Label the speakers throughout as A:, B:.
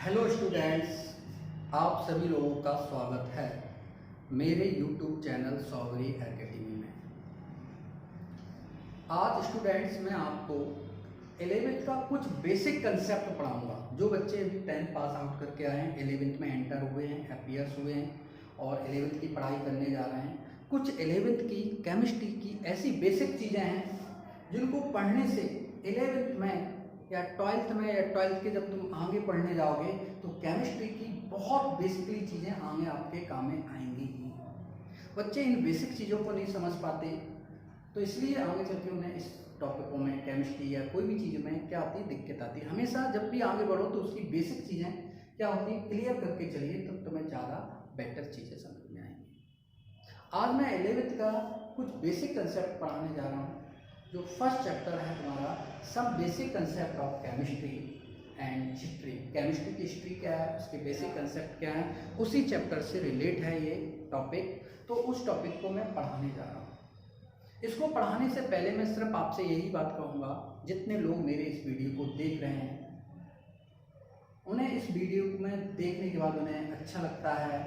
A: Hello students, आप सभी लोगों का स्वागत है मेरे यूट्यूब चैनल सॉवरी एकेडमी में। आज स्टूडेंट्स मैं आपको 11वीं का कुछ बेसिक कंसेप्ट पढ़ाऊंगा। जो बच्चे अभी 10th पास आउट करके आए हैं, 11वीं में एंटर हुए हैं, अपीयर्स हुए हैं और 11वीं की पढ़ाई करने जा रहे हैं, कुछ 11वीं की केमिस्ट्री की ऐसी बेसिक चीज़ें हैं जिनको पढ़ने से 11वीं में या 12th में या 12th के जब तुम आगे पढ़ने जाओगे तो केमिस्ट्री की बहुत बेसिकली चीज़ें आगे आपके काम में आएंगी ही। बच्चे इन बेसिक चीज़ों को नहीं समझ पाते, तो इसलिए आगे चल के उन्हें इस टॉपिकों में केमिस्ट्री या कोई भी चीज़ में क्या आती है, दिक्कत आती है। हमेशा जब भी आगे बढ़ो तो उसकी बेसिक चीज़ें क्या होती है, क्लियर करके चलिए, तब तुम्हें ज़्यादा बेटर चीज़ें समझ में आएंगी। आज मैं 11वीं का कुछ बेसिक कंसेप्ट पढ़ाने जा रहा हूँ। जो फर्स्ट चैप्टर है तुम्हारा some basic concept of chemistry and history. Chemistry की हिस्ट्री क्या है, उसके बेसिक कंसेप्ट क्या है, उसी चैप्टर से रिलेट है ये टॉपिक। तो उस टॉपिक को मैं पढ़ाने जा रहा हूँ। इसको पढ़ाने से पहले मैं सिर्फ आपसे यही बात कहूँगा, जितने लोग मेरे इस वीडियो को देख रहे हैं, उन्हें इस वीडियो में देखने के बाद उन्हें अच्छा लगता है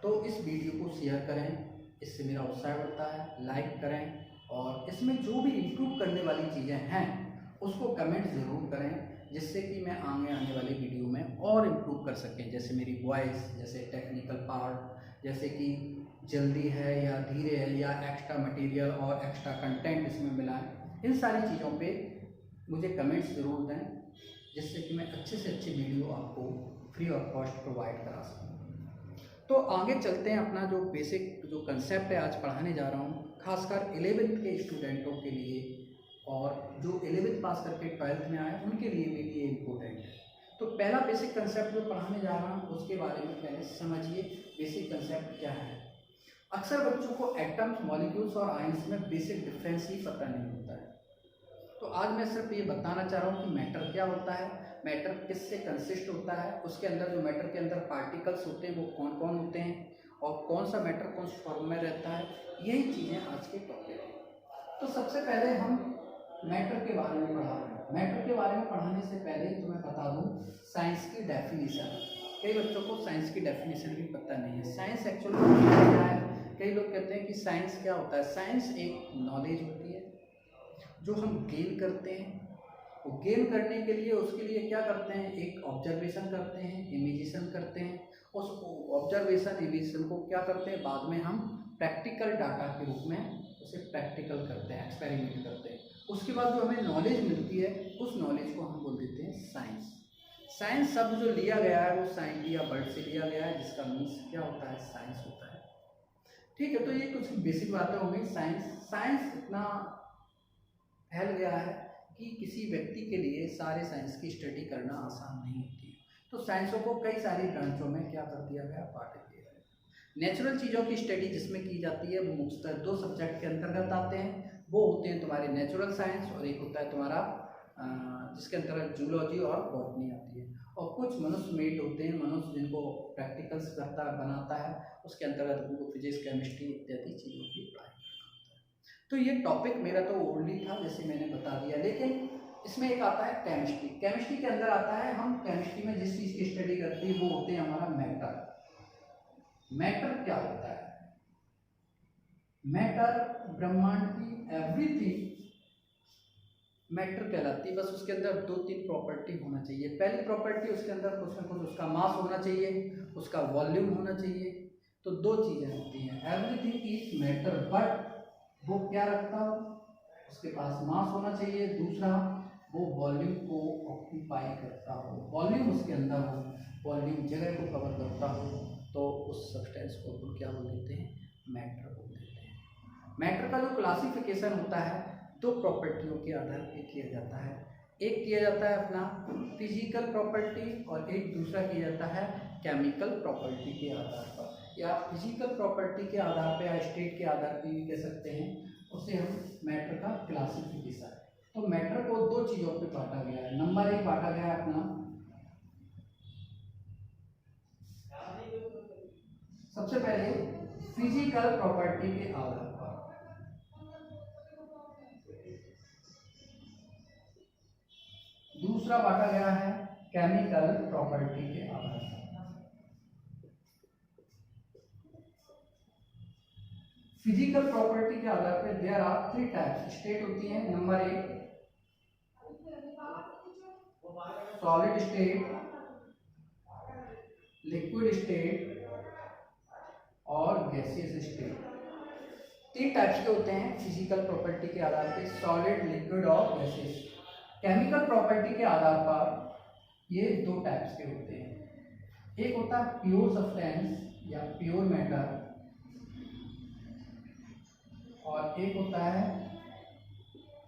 A: तो इस वीडियो को शेयर करें, इससे मेरा उत्साह बढ़ता है। लाइक करें और इसमें जो भी इम्प्रूव करने वाली चीज़ें हैं उसको कमेंट ज़रूर करें, जिससे कि मैं आगे आने वाली वीडियो में और इम्प्रूव कर सकें। जैसे मेरी वॉइस, जैसे टेक्निकल पार्ट, जैसे कि जल्दी है या धीरे है या एक्स्ट्रा मटेरियल और एक्स्ट्रा कंटेंट इसमें मिला है, इन सारी चीज़ों पे मुझे कमेंट्स ज़रूर दें, जिससे कि मैं अच्छे से अच्छी वीडियो आपको फ्री ऑफ कॉस्ट प्रोवाइड करा सकूँ। तो आगे चलते हैं। अपना जो बेसिक जो कंसेप्ट है आज पढ़ाने जा रहा हूँ, खासकर 11वीं के स्टूडेंटों के लिए और जो 11वीं पास करके 12th में आए उनके लिए भी ये इम्पोर्टेंट है। तो पहला बेसिक कंसेप्ट जो पढ़ाने जा रहा हूँ उसके बारे में पहले समझिए, बेसिक कंसेप्ट क्या है। अक्सर बच्चों को एटम्स, मॉलिक्यूल्स और आयंस में बेसिक डिफरेंस ही पता नहीं होता है। तो आज मैं सिर्फ ये बताना चाह रहा हूँ कि मैटर क्या होता है, मैटर किससे कंसिस्ट होता है, उसके अंदर जो मैटर के अंदर पार्टिकल्स होते हैं वो कौन कौन होते हैं और कौन सा मैटर कौन सा फॉर्म में रहता है, यही चीज़ें आज के टॉपिक हैं। तो सबसे पहले हम मैटर के बारे में पढ़ा रहे हैं। मैटर के बारे में पढ़ाने से पहले तो मैं बता दूं साइंस की डेफिनेशन। कई बच्चों को साइंस की डेफिनेशन भी पता नहीं है। साइंस एक्चुअली क्या है, कई लोग कहते हैं कि साइंस क्या होता है। साइंस एक नॉलेज होती है जो हम गेन करते हैं। वो गेन करने के लिए उसके लिए क्या करते हैं, एक ऑब्जर्वेशन करते हैं, इमेजिशन करते हैं। उस ऑब्जर्वेशन इमेजिशन को क्या करते हैं, बाद में हम प्रैक्टिकल डाटा के रूप में उसे प्रैक्टिकल करते हैं, एक्सपेरिमेंट करते हैं। उसके बाद जो हमें नॉलेज मिलती है उस नॉलेज को हम बोल देते हैं साइंस। साइंस शब्द जो लिया गया है वो साइंस या वर्ड से लिया गया है, जिसका मीन्स क्या होता है, साइंस होता है। ठीक है, तो ये कुछ बेसिक बातें हो गई। साइंस इतना फैल गया है कि किसी व्यक्ति के लिए सारे साइंस की स्टडी करना आसान नहीं होती है। तो साइंसों को कई सारी ब्रांचों में क्या कर दिया गया, बांट दिया गया। नेचुरल चीज़ों की स्टडी जिसमें की जाती है वो मुख्यतः दो सब्जेक्ट के अंतर्गत आते हैं। वो होते हैं तुम्हारे नेचुरल साइंस और एक होता है तुम्हारा जिसके अंतर्गत जूलॉजी और बॉटनी आती है। और कुछ मनुष्य मेड होते हैं, मनुष्य जिनको प्रैक्टिकल्स करता बनाता है, उसके अंतर्गत उनको फिजिक्स, केमिस्ट्री इत्यादि चीज़ों की पढ़ाई। तो ये टॉपिक मेरा तो ओल्ड ही था, जैसे मैंने बता दिया, लेकिन इसमें एक आता है केमिस्ट्री। केमिस्ट्री के अंदर आता है, हम केमिस्ट्री में जिस चीज़ की स्टडी करते हैं वो होते हैं हमारा मैटर। मैटर क्या होता है, मैटर ब्रह्मांड की एवरीथिंग मैटर कहलाती है। बस उसके अंदर दो तीन प्रॉपर्टी होना चाहिए। पहली प्रॉपर्टी, उसके अंदर कुछ ना कुछ उसका मास होना चाहिए, उसका वॉल्यूम होना चाहिए। तो दो चीज़ें होती हैं, एवरीथिंग इज मैटर, बट वो क्या रखता हो, उसके पास मास होना चाहिए। दूसरा, वो वॉल्यूम को ऑक्यूपाई करता हो, वॉल्यूम उसके अंदर हो, वॉल्यूम जगह को कवर करता हो, तो उस सब्सटेंस को अपन क्या बोल देते हैं, मैटर बोल देते हैं। मैटर का जो क्लासिफिकेशन होता है दो प्रॉपर्टियों के आधार पर किया जाता है। एक किया जाता है अपना फिजिकल प्रॉपर्टी और एक दूसरा किया जाता है केमिकल प्रॉपर्टी के आधार पर, या फिजिकल प्रॉपर्टी के आधार पर या स्टेट के आधार पर भी कह सकते हैं। उसे हम मैटर का क्लासिफिकेशन। तो मैटर को दो चीज़ों पे बांटा गया है। नंबर एक बांटा गया है अपना, सबसे पहले फिजिकल प्रॉपर्टी के आधार पर। दूसरा बांटा गया है केमिकल प्रॉपर्टी के आधार पर। फिजिकल प्रॉपर्टी के आधार पर देयर आर 3 टाइप्स स्टेट होती हैं। Number 1 solid state, liquid state और गैसियस स्टेट। 3 टाइप्स के होते हैं फिजिकल प्रॉपर्टी के आधार पर, सॉलिड, लिक्विड और गैसियस। केमिकल प्रॉपर्टी के आधार पर ये 2 टाइप्स के होते हैं। एक होता है प्योर सब्सटेंस या प्योर मैटर और एक होता है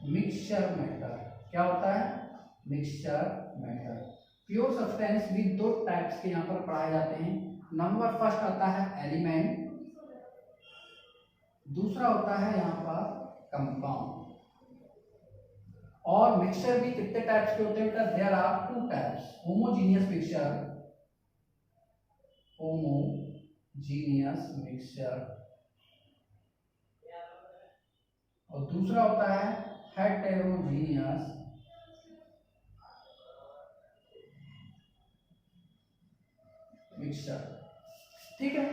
A: मिक्सचर मैटर। क्या होता है? Mixture matter. प्योर सब्सटेंस भी 2 टाइप्स के यहाँ पर पढ़ाए जाते हैं। नंबर फर्स्ट आता है एलिमेंट, दूसरा होता है यहाँ पर कंपाउंड। और मिक्सचर भी कितने टाइप्स के होते हैं बेटा? There are 2 types, homogeneous mixture, homogeneous mixture और दूसरा होता है हेटेरोजीनियस मिक्सचर। ठीक है,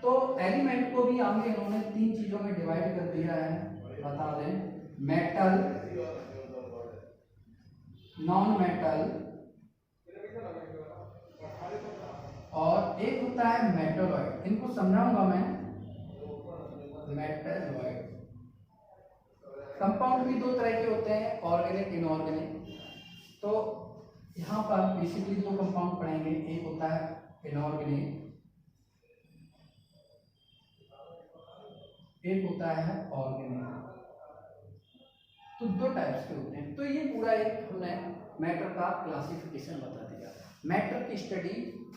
A: तो एलिमेंट को भी आगे इन्होंने 3 चीजों में डिवाइड कर दिया है, बता दें। मेटल, नॉन मेटल और एक होता है मेटलॉइड। इनको समझाऊंगा मैं। मेटलॉइड। कंपाउंड भी 2 तरह के होते हैं, ऑर्गेनिक, इनऑर्गेनिक। तो यहाँ पर बेसिकली 2 कंपाउंड पढ़ेंगे। एक होता है इनऑर्गेनिक, एक होता है ऑर्गेनिक। तो 2 टाइप्स के होते हैं। तो ये पूरा एक हमने मैटर का क्लासिफिकेशन बता दिया। मैटर की स्टडी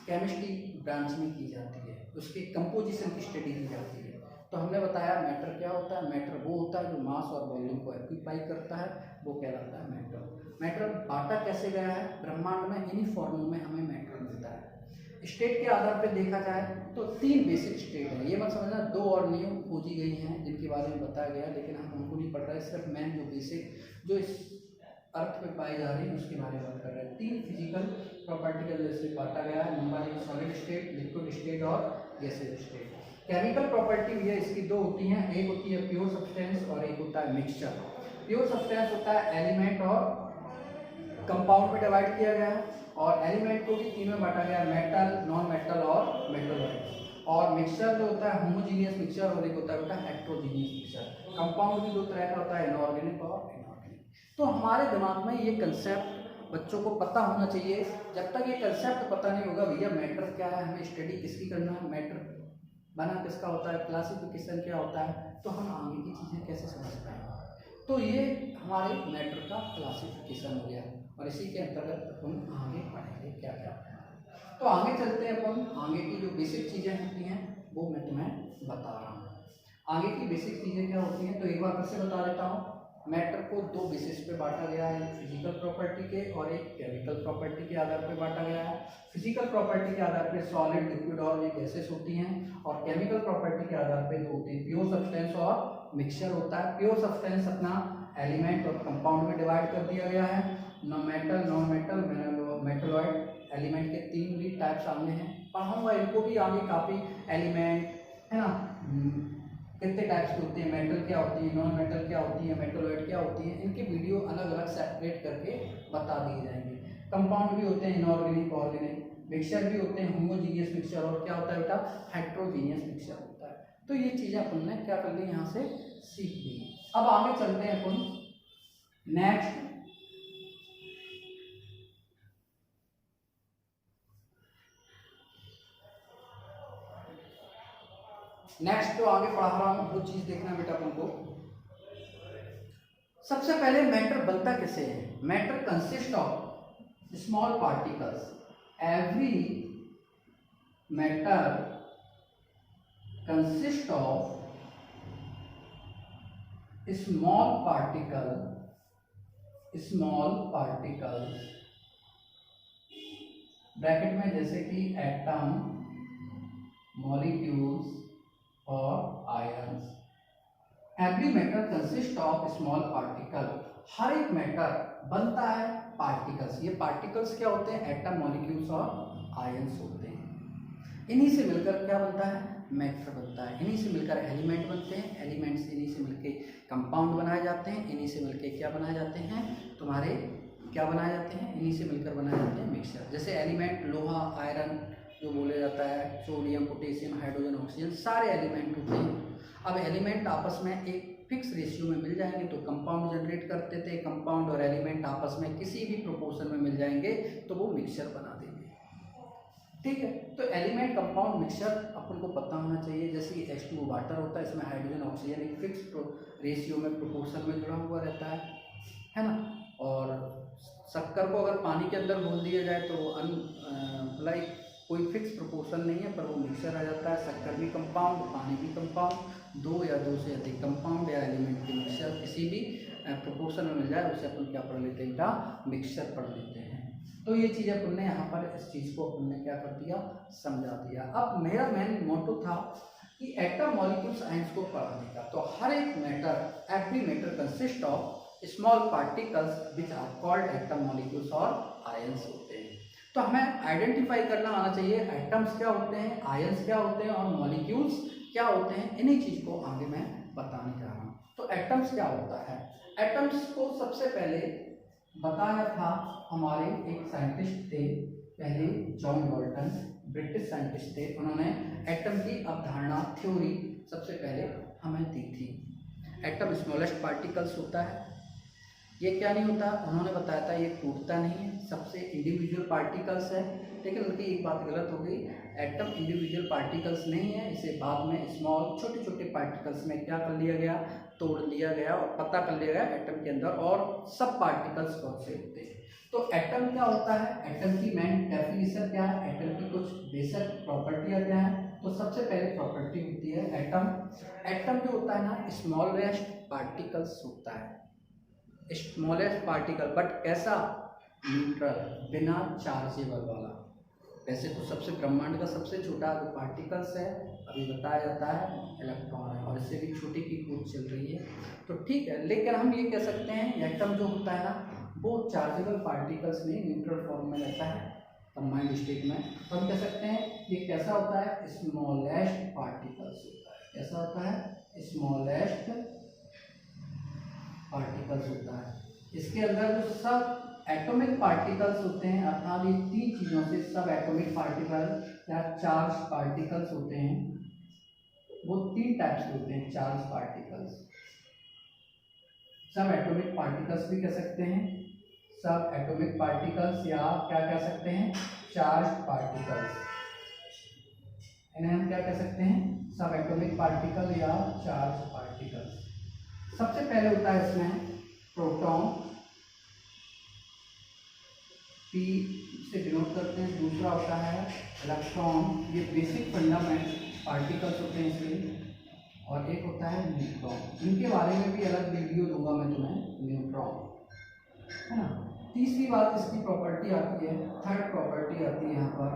A: केमिस्ट्री ब्रांच में की जाती है, उसके कंपोजिशन की स्टडी की जाती है। तो हमने बताया मैटर क्या होता है। मैटर वो होता है जो मास और वॉल्यूम को ऑक्यूपाई करता है, वो कहलाता है मैटर। मैटर बांटा कैसे गया है? ब्रह्मांड में इन्हीं फॉर्मों में हमें मैटर मिलता है। स्टेट के आधार पर देखा जाए तो 3 बेसिक स्टेट है। ये मत समझना 2 और न्यू खोजी गई हैं जिनके बारे में बताया गया, लेकिन हम उनको नहीं पढ़ रहे। सिर्फ मेन जो बेसिक जो इस अर्थ में पाई जा रही है उसके बारे में बात कर रहे हैं। 3 फिजिकल प्रॉपर्टी का जैसे बांटा गया है। Number 1 solid state, liquid state और गैसियस स्टेट। केमिकल प्रॉपर्टी भी है, इसकी 2 होती हैं। एक होती है प्योर सब्सटेंस और एक होता है मिक्सचर। प्योर सब्सटेंस होता है एलिमेंट और कंपाउंड में डिवाइड किया गया है, और एलिमेंट को भी 3 में बांटा गया, मेटल, नॉन मेटल और मेटलॉइड। और मिक्सचर जो होता है होमोजीनियस मिक्सचर और एक होता है हेटेरोजीनियस मिक्सचर। कंपाउंड भी 2 तरह का होता है, इनऑर्गेनिक और इनऑर्गेनिक। तो हमारे दिमाग में ये कंसेप्ट बच्चों को पता होना चाहिए। जब तक ये कंसेप्ट पता नहीं होगा भैया मैटर क्या है, हमें स्टडी किसकी करना है, मैटर बना किसका होता है, क्लासिफिकेशन क्या होता है, तो हम आगे की चीज़ें कैसे समझ पाएंगे। तो ये हमारे मैटर का क्लासिफिकेशन हो गया, और इसी के अंतर्गत अपन आगे पढ़ेंगे क्या क्या। तो आगे चलते हैं अपन। आगे की जो बेसिक चीज़ें होती हैं वो मैं तुम्हें बता रहा हूँ। आगे की बेसिक चीज़ें क्या होती हैं, तो एक बार फिर से बता देता हूँ। मैटर को 2 बेसिस पे बांटा गया है, फिजिकल प्रॉपर्टी के और एक केमिकल प्रॉपर्टी के आधार पर बांटा गया है। फिजिकल प्रॉपर्टी के आधार पर सॉलिड, लिक्विड और ये गैसेस होती हैं, और केमिकल प्रॉपर्टी के आधार पर 2 होती है, प्योर सब्सटेंस और मिक्सचर होता है। प्योर सब्सटेंस अपना एलिमेंट और कंपाउंड में डिवाइड कर दिया गया है। Metal, non metal, metalloid. Element के 3 भी टाइप सामने हैं, पढ़ाऊंगा इनको भी आगे काफ़ी। एलिमेंट है ना, कितने टाइप्स के होते हैं, मेटल क्या होती है, नॉन मेटल क्या होती है, मेटलॉइड क्या होती है, इनके वीडियो अलग अलग सेपरेट करके बता दिए जाएंगे। कंपाउंड भी होते हैं इनऑर्गेनिक, ऑर्गेनिक। मिक्सचर भी होते हैं होमोजीनियस मिक्सचर, और क्या होता है बेटा, हेटेरोजीनियस मिक्सचर होता है। तो ये चीज़ें अपन ने क्या कर ली, यहाँ से सीख ली। अब आगे चलते हैं अपन नेक्स्ट। जो आगे पढ़ा रहा हूँ वो चीज देखना बेटा अपन को। सबसे पहले मैटर बनता कैसे है। Matter consist of small particles. Every matter consist of small particles bracket में, जैसे कि एटम, मॉलिक्यूल्स और ions. Every matter consist of small particle. हर एक मैटर बनता है पार्टिकल्स। ये पार्टिकल्स क्या होते हैं? एटम, मॉलिक्यूल्स और आयंस होते हैं। इन्हीं से मिलकर क्या बनता है? मैटर बनता है। इन्हीं से मिलकर एलिमेंट बनते हैं। एलिमेंट्स इन्हीं से मिलकर कंपाउंड बनाए जाते हैं। इन्हीं से मिलकर क्या बनाए जाते हैं? तुम्हारे क्या बनाए जाते हैं? इन्हीं से मिलकर बनाए जाते हैं मिक्सचर। जैसे एलिमेंट लोहा, आयरन जो बोले जाता है, सोडियम, पोटेशियम, हाइड्रोजन, ऑक्सीजन, सारे एलिमेंट होते हैं। अब एलिमेंट आपस में एक फिक्स रेशियो में मिल जाएंगे तो कंपाउंड जनरेट करते थे। कंपाउंड और एलिमेंट आपस में किसी भी प्रोपोर्शन में मिल जाएंगे तो वो मिक्सचर बना देंगे। ठीक है, तो एलिमेंट कंपाउंड मिक्सचर अपन को पता होना चाहिए। जैसे कि H2O वाटर होता है, इसमें हाइड्रोजन, ऑक्सीजन एक फिक्स रेशियो में, प्रोपोर्शन में जुड़ा हुआ रहता है ना। और शक्कर को अगर पानी के अंदर घोल दिया जाए तो लाइक कोई फिक्स प्रोपोर्शन नहीं है, पर वो मिक्सचर आ जाता है। शक्कर भी कंपाउंड, पानी भी कंपाउंड, दो या दो से अधिक कंपाउंड या एलिमेंट के मिक्सचर किसी भी प्रोपोर्शन में मिल जाए उसे अपन क्या पढ़ लेते हैं? का मिक्सचर पढ़ लेते हैं। तो ये चीज़ अपन ने यहाँ पर इस चीज़ को अपन ने क्या कर दिया? समझा दिया। अब मेरा मेन मोटो था कि एटम, मॉलिक्यूल्स, आयंस को पढ़ाने का। तो हर एक matter, every matter consist of small particles which are called atom, molecules और आयंस होते हैं। तो हमें आइडेंटिफाई करना आना चाहिए एटम्स क्या होते हैं, आयंस क्या होते हैं और मॉलिक्यूल्स क्या होते हैं। इन्हीं चीज़ को आगे मैं बताने जा रहा हूँ। तो एटम्स क्या होता है? एटम्स को सबसे पहले बताया था हमारे एक साइंटिस्ट थे पहले, जॉन डाल्टन, ब्रिटिश साइंटिस्ट थे। उन्होंने एटम की अवधारणा, थ्योरी सबसे पहले हमें दी थी। एटम स्मॉलेस्ट पार्टिकल्स होता है। ये क्या नहीं होता? उन्होंने बताया था ये टूटता नहीं है, सबसे इंडिविजुअल पार्टिकल्स है। लेकिन उनकी एक बात गलत हो गई, एटम इंडिविजुअल पार्टिकल्स नहीं है। इसे बाद में स्मॉल छोटे छोटे पार्टिकल्स में क्या कर लिया गया? तोड़ लिया गया और पता कर लिया गया एटम के अंदर और सब पार्टिकल्स कौन से होते हैं। तो एटम क्या होता है? एटम की मेन डेफिनेशन क्या है? एटम की कुछ बेसिक प्रॉपर्टियाँ क्या है? तो सबसे पहले प्रॉपर्टी होती है एटम। एटम जो होता है ना, स्मॉलेस्ट पार्टिकल्स होता है। स्मॉलेस्ट पार्टिकल, बट कैसा? न्यूट्रल, बिना चार्जेबल वाला। वैसे तो सबसे ब्रह्मांड का सबसे छोटा जो पार्टिकल्स है अभी बताया जाता है इलेक्ट्रॉन है, और इससे भी छोटी की खोज चल रही है। तो ठीक है, लेकिन हम ये कह सकते हैं एटम जो होता है ना वो चार्जेबल पार्टिकल्स में न्यूट्रल फॉर्म में रहता है, कंबाइंड स्टेट में। तो हम कह सकते हैं ये कैसा होता है? स्मॉलेस्ट पार्टिकल्स होता है। कैसा होता है? स्मॉलेस्ट पार्टिकल्स होता है। इसके अंदर जो सब एटॉमिक पार्टिकल्स होते हैं, अर्थात ये तीन चीज़ों से सब एटॉमिक पार्टिकल या चार्ज पार्टिकल्स होते हैं, वो तीन टाइप्स के होते हैं चार्ज पार्टिकल्स। सब एटॉमिक पार्टिकल्स भी कह सकते हैं, सब एटॉमिक पार्टिकल्स, या क्या कह सकते हैं? Charge particles. इन्हें हम क्या कह सकते हैं? सब एटॉमिक पार्टिकल या चार्ज पार्टिकल्स। सबसे पहले होता है इसमें प्रोटॉन, पी से डिनोट करते हैं। दूसरा होता है इलेक्ट्रॉन, ये बेसिक फंडामेंट पार्टिकल्स होते हैं इसलिए। और एक होता है न्यूट्रॉन। इनके बारे में भी अलग वीडियो दूंगा मैं तुम्हें, न्यूट्रॉन, है ना। तीसरी बात इसकी प्रॉपर्टी आती है, थर्ड प्रॉपर्टी आती है यहाँ पर।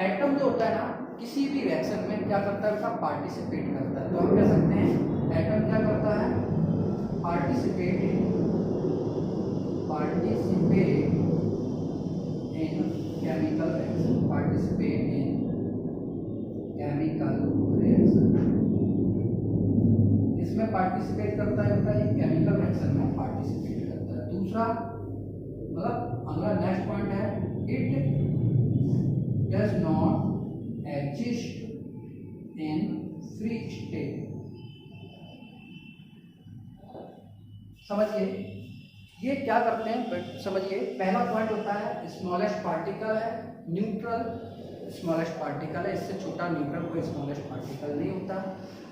A: एटम जो होता है ना किसी भी रिएक्शन में क्या करता है? उसका पार्टिसिपेट करता है। तो हम कह सकते हैं एटम क्या करता है? Participate in chemical reaction, participate in chemical reaction. इसमें पार्टिसिपेट करता है केमिकल रिएक्शन में पार्टिसिपेट करता है। दूसरा मतलब अगला नेक्स्ट पॉइंट है, it does not exist in free state. समझिए ये क्या करते हैं, समझिए। पहला पॉइंट होता है स्मॉलेस्ट पार्टिकल है, न्यूट्रल स्मॉलेस्ट पार्टिकल है, इससे छोटा न्यूट्रल कोई स्मॉलेस्ट पार्टिकल नहीं होता।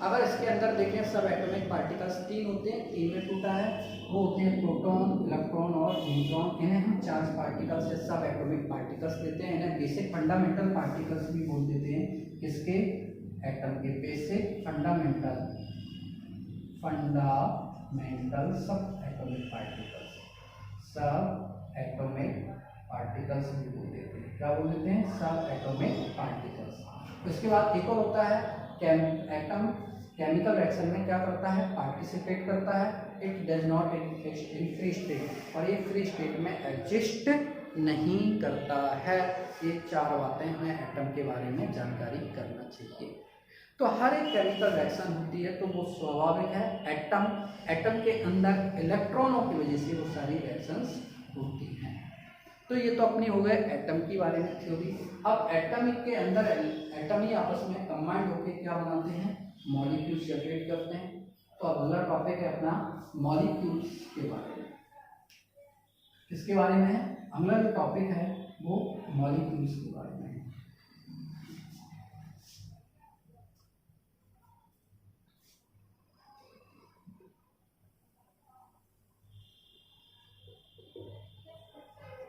A: अगर इसके अंदर देखें सब एटॉमिक पार्टिकल्स तीन होते हैं, तीन में टूटा है, वो होते हैं प्रोटॉन, इलेक्ट्रॉन और न्यूट्रॉन। इन्हें हम चार्ज पार्टिकल्स या सब एटॉमिक पार्टिकल्स देते हैं। इन्हें बेसिक फंडामेंटल पार्टिकल्स भी बोल देते हैं। किसके? एटम के। बेसिक फंडामेंटल सब एटॉमिक पार्टिकल्स, सब एटॉमिक पार्टिकल्स भी बोल देते हैं। क्या बोल देते हैं? सब एटॉमिक पार्टिकल्स। उसके बाद एक और होता है एटम केमिकल रिएक्शन में क्या करता है, पार्टिसिपेट करता है। It does not in free state, और ये फ्री स्टेट में एग्जिस्ट नहीं करता है। ये चार बातें हमें एटम के बारे में जानकारी करना चाहिए। तो हर एक केमिकल रिएक्शन होती है तो वो स्वाभाविक है, एटम के अंदर इलेक्ट्रॉनों की वजह से वो सारी रिएक्शंस होती हैं। तो ये तो अपनी हो गए एटम के बारे में थ्योरी। अब एटम के अंदर एटम ही आपस में कंबाइंड होकर क्या बनाते हैं, मॉलिक्यूल्स जनरेट करते हैं। तो अब अगला टॉपिक है अपना मॉलिक्यूल्स के बारे में। किसके बारे में है, अगला जो टॉपिक है वो मॉलिक्यूल्स के बारे में है।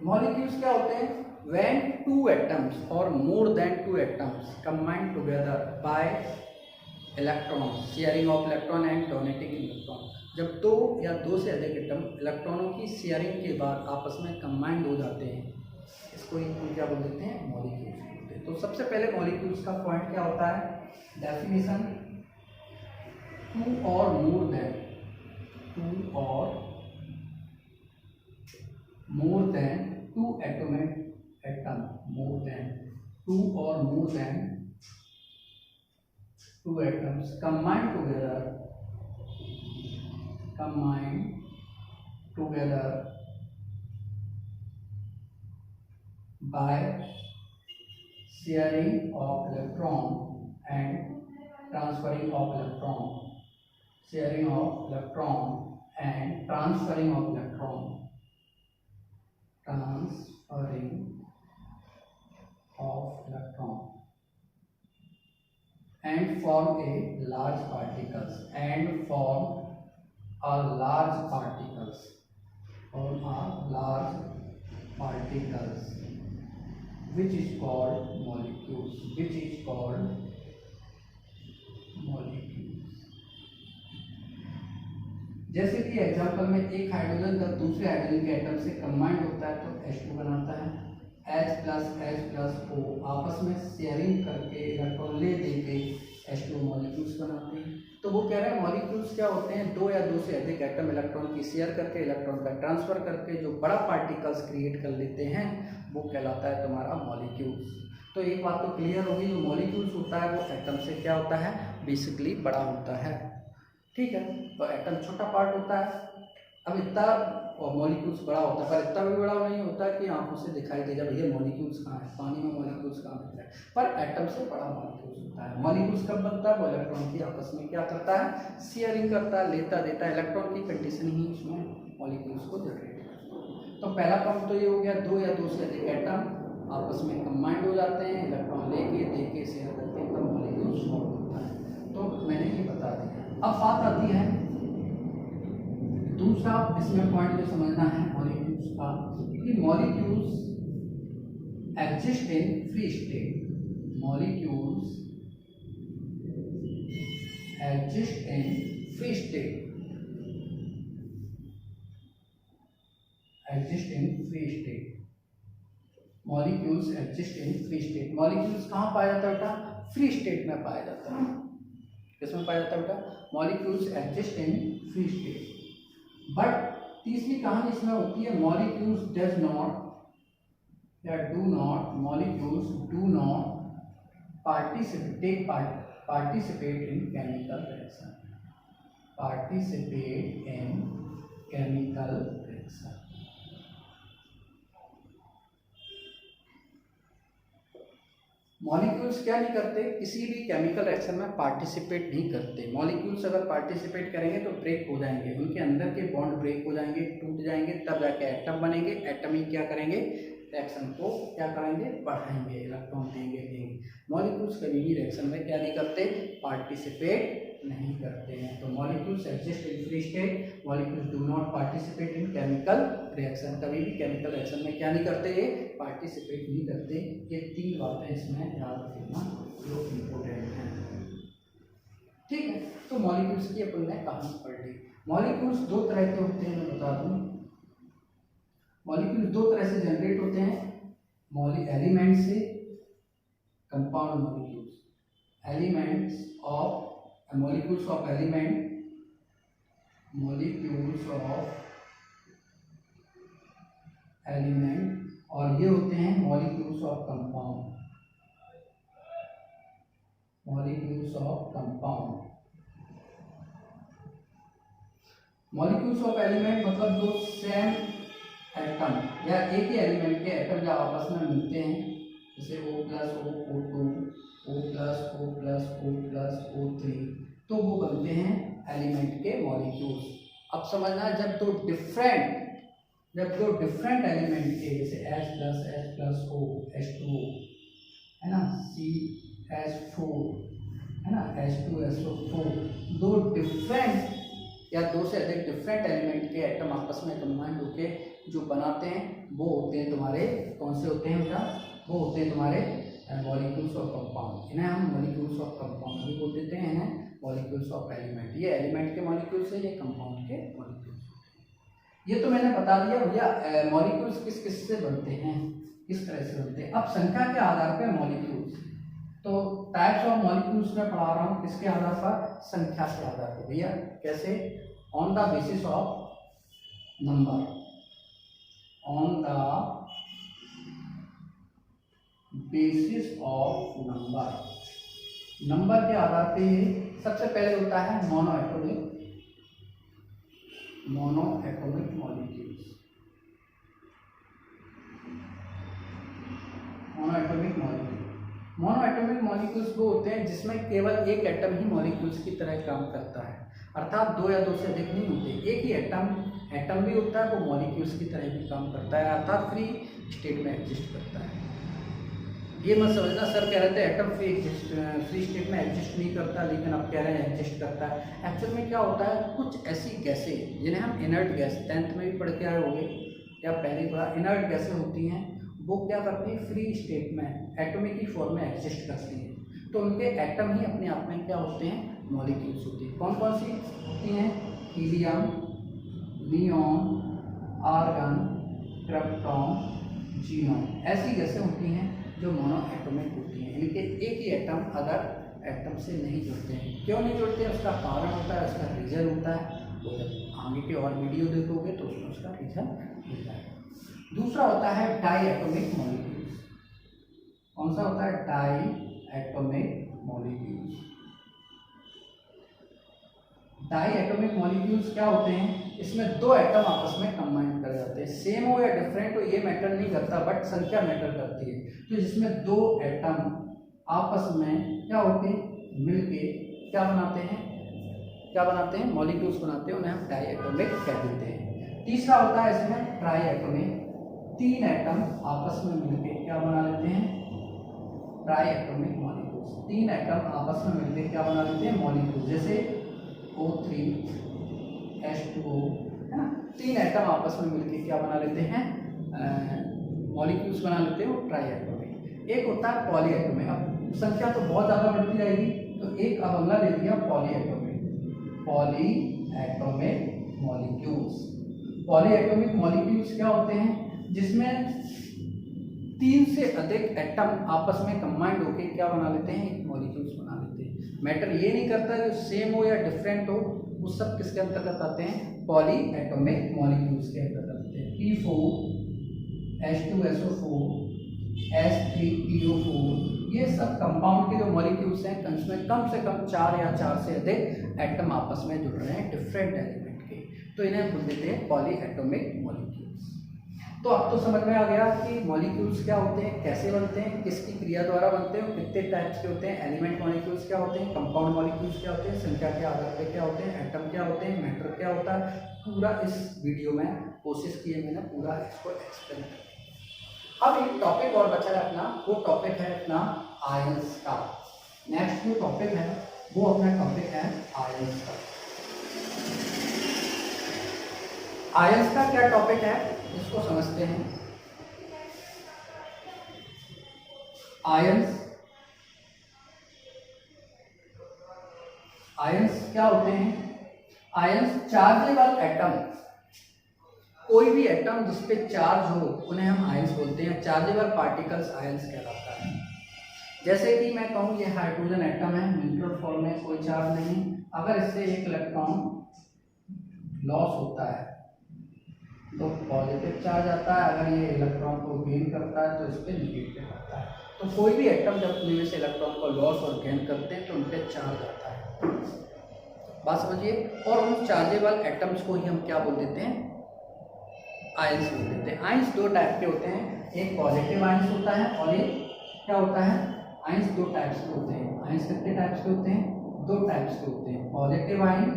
A: मॉलिक्यूल्स क्या होते हैं, when two atoms or more than two atoms combine together by electrons, sharing of electron and donating electron। जब दो या दो से अधिक एटम इलेक्ट्रॉनों की शेयरिंग के बाद आपस में कंबाइंड हो जाते हैं, इसको हम क्या बोल देते हैं, मॉलिक्यूल्स बोलते हैं। तो सबसे पहले मॉलिक्यूल्स का पॉइंट क्या होता है, डेफिनेशन, टू और more than two atom, more than two or more than two atoms combined together by sharing of electron and transferring of electron, and form a large particles which is called molecules, जैसे कि example में एक hydrogen जब दूसरे hydrogen के atom से combined होता है तो H2 बनाता है। H+H+O आपस में शेयरिंग करके इलेक्ट्रॉन ले देके H2 मॉलिक्यूल्स बनाते हैं। तो वो कह रहे हैं मॉलिक्यूल्स क्या होते हैं, दो या दो से अधिक एटम इलेक्ट्रॉन की शेयर करके इलेक्ट्रॉन का ट्रांसफर करके जो बड़ा पार्टिकल्स क्रिएट कर लेते हैं वो कहलाता है तुम्हारा मॉलिक्यूल्स। तो एक बात तो क्लियर होगी, जो मॉलिक्यूल्स होता है वो एटम से क्या होता है, बेसिकली बड़ा होता है। ठीक है, तो एटम छोटा पार्ट होता है, अब इतना और मॉलिक्यूल्स बड़ा होता है, पर इतना भी बड़ा नहीं होता कि आंखों से दिखाई दे जाए भैया मॉलिक्यूल्स कहाँ है, पानी में मॉलिक्यूल्स कहाँ मिलता है, पर एटम से बड़ा मॉलिक्यूल्स होता है। मॉलिक्यूल्स कब बनता है, वो इलेक्ट्रॉन की आपस में क्या करता है, शेयरिंग करता है, लेता देता है, इलेक्ट्रॉन की कंडीशन ही उसमें मॉलिक्यूल्स को जनरेट करता है। तो पहला पॉइंट तो ये हो गया, दो या दो से अधिक एटम आपस में कंबाइंड हो जाते हैं, इलेक्ट्रॉन लेके देके शेयर करके तब मॉलिक्यूल्स फॉर्म होता है। तो मैंने ये बता दिया। अब बात आती है दूसरा, इसमें पॉइंट जो समझना है मॉलिक्यूल्स का, कि molecules exist in free state, molecules exist in free state, molecules exist in free state. Molecules कहाँ पाया जाता है बेटा, फ्री स्टेट में पाया जाता है। किसमें पाया जाता है बेटा, molecules exist in free state. But तीसरी कहानी इसमें होती है, molecules do not participate in chemical reaction. Molecules क्या नहीं करते, किसी भी केमिकल रिएक्शन में पार्टिसिपेट नहीं करते। मॉलिक्यूल्स अगर पार्टिसिपेट करेंगे तो ब्रेक हो जाएंगे, उनके अंदर के बॉन्ड ब्रेक हो जाएंगे, टूट जाएंगे, तब जाके एटम बनेंगे। एटम ही क्या करेंगे, रिएक्शन को क्या करेंगे, बढ़ाएंगे, इलेक्ट्रॉन देंगे। मॉलिक्यूल्स कभी भी रिएक्शन में क्या नहीं करते, पार्टिसिपेट नहीं करते हैं। तो molecules exist in free state, molecules do not participate in chemical reaction. कभी भी केमिकल रिएक्शन में क्या नहीं करते, ये पार्टिसिपेट नहीं करते। ये तीन बातें इसमें याद रखना जो इम्पोर्टेंट हैं। ठीक है, तो मॉलिक्यूल्स की अपन ने कहानी पढ़ ली। मॉलिक्यूल्स दो तरह के होते हैं, मैं बता दूं। मॉलिक्यूल्स दो तरह से जनरेट होते हैं, एलिमेंट से compound molecules, elements of molecules of element, molecules of element, और ये होते हैं molecules of compound, molecules of compound. Molecules of element मतलब जो सेम एटम या एक ही एलिमेंट के एटम जब आपस में मिलते हैं, जैसे O plus O, O2, O plus O plus O plus O3, तो वो बनते हैं एलिमेंट के मॉलिक्यूल्स। अब समझना, जब दो डिफरेंट एलिमेंट के, जैसे H प्लस O, H2O है ना, CH4 है ना, H2SO4, दो डिफरेंट या दो से अधिक डिफरेंट एलिमेंट के एटम आपस में कंबाइंड होके जो बनाते हैं वो होते हैं तुम्हारे, कौन से होते हैं बेटा, वो होते हैं तुम्हारे मॉलिक्यूल्स ऑफ कंपाउंड। इन्हें हम मॉलिक्यूल्स ऑफ कंपाउंड भी बोल देते हैं, इन्हें मॉलिक्यूल्स ऑफ एलिमेंट। ये एलिमेंट के मॉलिक्यूल्स है, ये कंपाउंड के मॉलिक्यूल्स होते हैं। ये तो मैंने बता दिया भैया मॉलिक्यूल्स किस किस से बनते हैं, किस तरह से बनते हैं। अब संख्या के आधार पर मॉलिक्यूल्स, तो टाइप्स ऑफ मॉलिक्यूल्स में पढ़ा रहा हूँ किसके आधार पर, संख्या के आधार पर। भैया कैसे, on the basis of number, on the basis of number, number के आधार पे सबसे पहले होता है mono atomic molecules, mono atomic molecules वो होते हैं जिसमें केवल एक एटम ही मॉलिक्यूल्स की तरह काम करता है, अर्थात दो या दो से अधिक नहीं होते। एक ही एटम भी होता है, वो मॉलिक्यूल्स की तरह भी काम करता है, अर्थात फ्री स्टेट में एग्जिस्ट करता है। ये मत समझना सर कह रहे थे एटम फ्री स्टेट में एग्जिस्ट नहीं करता, लेकिन अब कह रहे हैं एग्जिस्ट करता है। एक्चुअल में क्या होता है, कुछ ऐसी गैसें जिन्हें हम इनर्ट गैस 10th में भी पढ़ के आए होंगे या पहले ही पढ़ा, इनर्ट गैसें होती हैं, वो क्या करती हैं, फ्री स्टेट में एटॉमिक फॉर्म में एग्जिस्ट करती हैं। तो उनके एटम ही अपने आप में क्या होते हैं, मॉलिक्यूल्स होती हैं। कौन कौन सी होती हैं, helium, neon, argon, krypton, xenon, ऐसी गैसें होती हैं जो मोनो एटॉमिक होती हैं। इनके एक ही एटम अदर एटम से नहीं जुड़ते हैं। क्यों नहीं जुड़ते हैं, उसका कारण होता है, उसका रीज़न होता है, वो जब आगे के और वीडियो देखोगे तो उसमें उसका रीज़न मिल जाएगा। दूसरा होता है डाई एटॉमिक मॉलिक्यूल्स। कौन सा होता है, diatomic molecules. Diatomic molecules क्या होते हैं, इसमें दो एटम आपस में कंबाइन कर जाते हैं, सेम हो या डिफरेंट हो ये मैटर नहीं करता, बट संख्या मैटर करती है। तो जिसमें दो एटम आपस में क्या होते हैं, मिलके क्या बनाते हैं, मॉलिक्यूल्स बनाते हैं, उन्हें हम डाई एटॉमिक कह देते हैं। तीसरा होता है इसमें ट्राई एटॉमिक, तीन एटम आपस में मिलके क्या बना लेते हैं, ट्राई एटॉमिक मॉलिक्यूल्स। तीन एटम आपस में मिलके क्या बना लेते हैं, मॉलिक्यूल्स, जैसे O3 H2O है ना, तीन एटम आपस में मिलकर क्या बना लेते हैं, मॉलिक्यूल्स बना लेते हैं, वो ट्राई एटॉमिक। एक होता है पॉली एटॉमिक। अब संख्या तो बहुत ज़्यादा बढ़ती रहेगी, तो एक अब अगला ले लिया poly atomic, poly atomic molecules. Poly atomic molecules क्या होते हैं, जिसमें तीन से अधिक एटम आपस में कंबाइंड होकर क्या बना लेते हैं, एक मॉलिक्यूल्स बना लेते हैं। मैटर ये नहीं करता जो सेम हो या डिफरेंट हो, वो सब किसके अंतर्गत आते हैं, पॉली एटॉमिक मॉलिक्यूल्स के अंतर्गत आते हैं। P4 H2SO4 H3PO4, ये सब कंपाउंड के जो मॉलिक्यूल्स हैं, उसमें कम से कम 4 या 4 से अधिक एटम आपस में जुड़ रहे हैं डिफरेंट एलिमेंट के, तो इन्हें बोल देते हैं पॉली एटॉमिक मॉलिक्यूल्स। तो अब तो समझ में आ गया कि मॉलिक्यूल्स क्या होते हैं, कैसे बनते हैं, किसकी क्रिया द्वारा बनते हैं, कितने टाइप्स के होते हैं, एलिमेंट मॉलिक्यूल्स क्या होते हैं, कंपाउंड मॉलिक्यूल्स क्या होते हैं, संख्या के आधार पर क्या होते हैं, एटम क्या होते हैं, मैटर क्या होता है। पूरा इस वीडियो में कोशिश की है मैंने पूरा इसको एक्सप्लेन करने। अब एक टॉपिक और बचा है अपना, वो टॉपिक है अपना आयंस का। नेक्स्ट जो टॉपिक है वो अपना टॉपिक है आयंस का। आयंस का क्या टॉपिक है, इसको समझते हैं। आयंस क्या होते हैं, आयंस चार्जेबल एटम, कोई भी एटम जिसपे चार्ज हो उन्हें हम आयंस बोलते हैं। चार्जेबल पार्टिकल्स आयंस कहलाता है। जैसे कि मैं कहूँ ये हाइड्रोजन एटम है, न्यूट्रल फॉर्म में, कोई चार्ज नहीं। अगर इससे एक इलेक्ट्रॉन लॉस होता है तो पॉजिटिव चार्ज आता है, अगर ये इलेक्ट्रॉन को गेन करता है तो इस पर निगेटिव आता है। तो कोई भी एटम जब अपने में से इलेक्ट्रॉन को लॉस और गेन करते हैं तो उन पर चार्ज आता है। बात समझिए। और उन चार्जेबल एटम्स को ही हम क्या बोल देते हैं, आयंस बोल देते हैं। आयंस दो टाइप के होते हैं, एक पॉजिटिव आयंस होता है और एक क्या होता है, आयंस दो टाइप्स के होते हैं। आयंस कितने टाइप्स के होते हैं, दो टाइप्स के होते हैं। पॉजिटिव आयन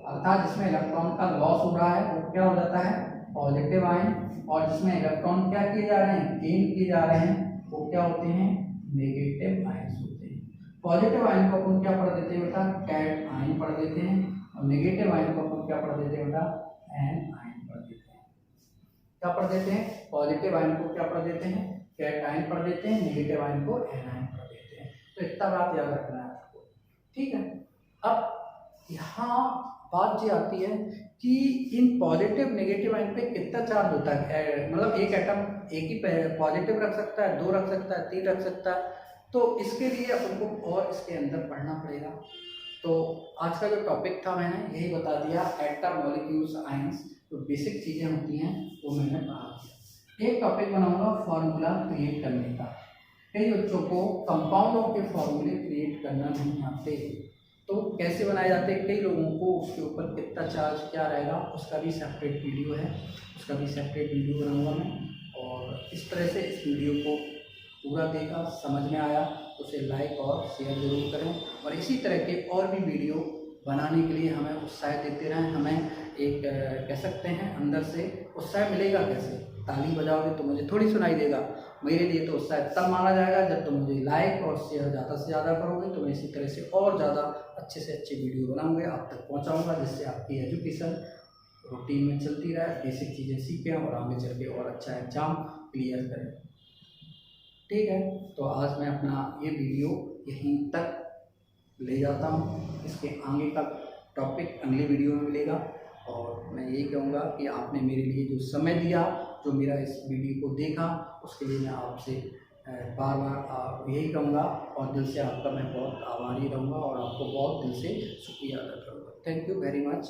A: अर्थात जिसमें इलेक्ट्रॉन का लॉस हो रहा है वो क्या हो जाता है, पॉजिटिव आयन। और जिसमें इलेक्ट्रॉन क्या किए जा रहे हैं, गेन किए जा रहे हैं, वो क्या होते हैं, नेगेटिव आयंस होते हैं। पॉजिटिव आयन को अपन क्या पढ़ देते हैं बेटा, कैट आयन पढ़ देते हैं, और नेगेटिव आयन को अपन क्या पढ़ देते हैं बेटा, एन आयन पढ़ देते हैं। क्या पढ़ देते हैं, पॉजिटिव आयन को क्या पढ़ देते हैं, कैट आयन पढ़ देते हैं, नेगेटिव आयन को एन आयन पढ़ देते हैं। तो इतना बात याद रखना है आपको, ठीक है। अब यहाँ बात ये आती है कि इन पॉजिटिव नेगेटिव आयन पे कितना चार्ज होता है, मतलब एक एटम एक ही पॉजिटिव रख सकता है, दो रख सकता है, तीन रख सकता है। तो इसके लिए अपन को और इसके अंदर पढ़ना पड़ेगा। तो आज का जो टॉपिक था मैंने यही बता दिया, एटम, मॉलिक्यूल्स, आयंस, जो बेसिक चीज़ें होती हैं वो मैंने पढ़ा दिया। एक टॉपिक बनाऊंगा फार्मूला क्रिएट करने का। कई बच्चों को कंपाउंडों के फार्मूले क्रिएट करना नहीं आते, तो कैसे बनाए जाते हैं, कई लोगों को उसके ऊपर कितना चार्ज क्या रहेगा उसका भी सेपरेट वीडियो है, उसका भी सेपरेट वीडियो बनाऊंगा मैं। और इस तरह से इस वीडियो को पूरा देखा, समझ में आया तो उसे लाइक और शेयर जरूर करें। और इसी तरह के और भी वीडियो बनाने के लिए हमें उत्साह देते रहें। हमें एक कह सकते हैं अंदर से उत्साह मिलेगा कैसे, ताली बजाओगे तो मुझे थोड़ी सुनाई देगा, मेरे लिए तो उत्साह तब माना जाएगा जब तुम मुझे लाइक और शेयर ज़्यादा से ज़्यादा करोगे। तो मैं इसी तरह से और ज़्यादा अच्छे से अच्छे वीडियो बनाऊंगे, आप तक पहुंचाऊंगा, जिससे आपकी एजुकेशन रूटीन में चलती रहे, बेसिक चीज़ें सीखें और आगे चल के और अच्छा एग्जाम क्लियर करें। ठीक है, तो आज मैं अपना ये वीडियो यहीं तक ले जाता हूँ। इसके आगे का टॉपिक अगली वीडियो में मिलेगा। और मैं यही कहूँगा कि आपने मेरे लिए जो समय दिया, जो मेरा इस वीडियो को देखा, उसके लिए मैं आपसे बार बार यही कहूँगा और दिल से आपका मैं बहुत आभारी रहूँगा और आपको बहुत दिल से शुक्रिया अदा करूँगा। Thank you very much.